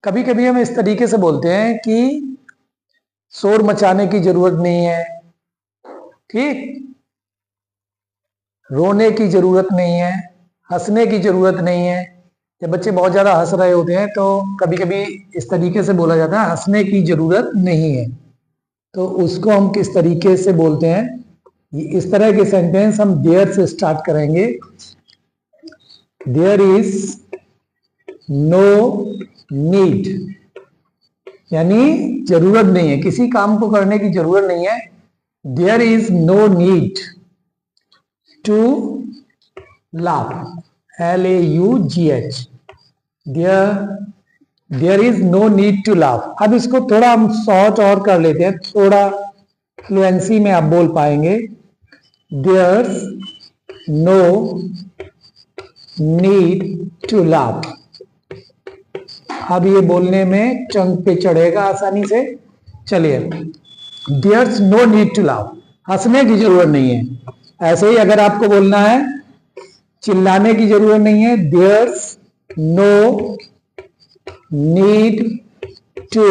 कभी कभी हम इस तरीके से बोलते हैं कि शोर मचाने की जरूरत नहीं है, ठीक, रोने की जरूरत नहीं है, हंसने की जरूरत नहीं है। जब बच्चे बहुत ज्यादा हंस रहे होते हैं तो कभी कभी इस तरीके से बोला जाता है हंसने की जरूरत नहीं है। तो उसको हम किस तरीके से बोलते हैं, इस तरह के सेंटेंस हम देयर से स्टार्ट करेंगे। देयर इज नो नीड, यानी जरूरत नहीं है, किसी काम को करने की जरूरत नहीं है। There is no need to laugh, LAUGH, there is no need to laugh. अब इसको थोड़ा हम शॉर्ट और कर लेते हैं, थोड़ा फ्लुएंसी में आप बोल पाएंगे। There no need to laugh. अब ये बोलने में टंग पे चढ़ेगा आसानी से। चलिए, there's no need to laugh, हंसने की जरूरत नहीं है। ऐसे ही अगर आपको बोलना है चिल्लाने की जरूरत नहीं है, there's no need to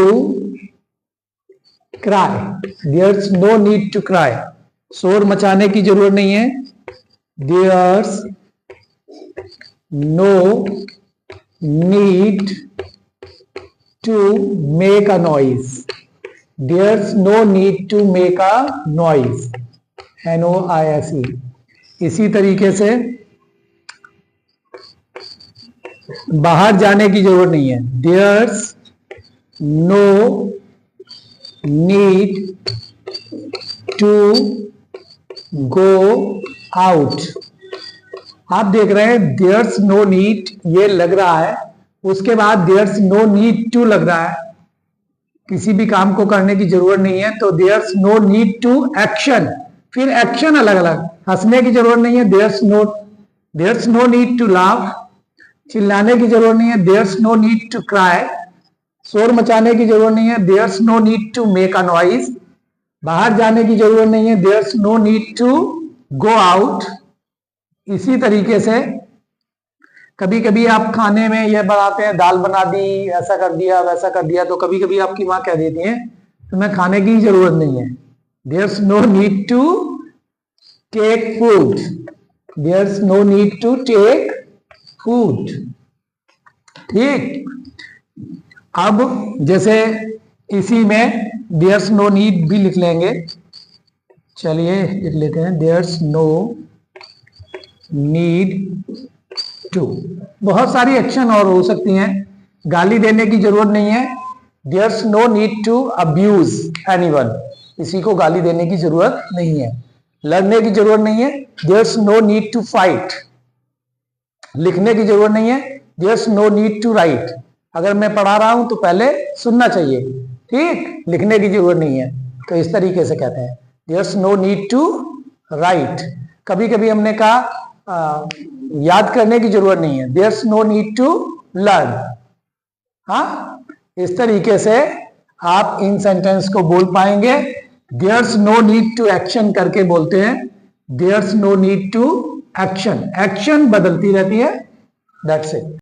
cry, there's no need to cry, शोर मचाने की जरूरत नहीं है। There's no need to make a noise, there's no need to make a noise, NOISE। इसी तरीके से बाहर जाने की जरूरत नहीं है, there's no need to go out। आप देख रहे हैं there's no need ये लग रहा है, उसके बाद देयर्स नो नीड टू लग रहा है, किसी भी काम को करने की जरूरत नहीं है। तो there's no need to action, फिर एक्शन अलग अलग। हंसने की जरूरत नहीं है, there's no need to laugh, चिल्लाने की जरूरत नहीं है, there's no need to cry, शोर मचाने की जरूरत नहीं है, there's no need to make a noise, बाहर जाने की जरूरत नहीं है, there's no need to go out. इसी तरीके से कभी कभी आप खाने में यह बनाते हैं, दाल बना दी, ऐसा कर दिया वैसा कर दिया, तो कभी कभी आपकी माँ कह देती है तुम्हें खाने की जरूरत नहीं है, there's no need to take food, there's no need to take food. ठीक, अब जैसे इसी में देयर्स नो नीड भी लिख लेंगे। चलिए लिख लेते हैं, देयर्स नो नीड टू। बहुत सारी एक्शन और हो सकती हैं। गाली देने की जरूरत नहीं है, there's no need to abuse anyone, किसी को गाली देने की जरूरत नहीं है। लड़ने की जरूरत नहीं है, there's no need to fight. लिखने की जरूरत नहीं है, there's no need to write. अगर मैं पढ़ा रहा हूं तो पहले सुनना चाहिए, ठीक, लिखने की जरूरत नहीं है। तो इस तरीके से कहते हैं there's no need to write. कभी कभी हमने कहा याद करने की जरूरत नहीं है, there's no need to learn. हाँ, इस तरीके से आप इन सेंटेंस को बोल पाएंगे। There's no need to action करके बोलते हैं, there's no need to action, action बदलती रहती है, दैट्स इट।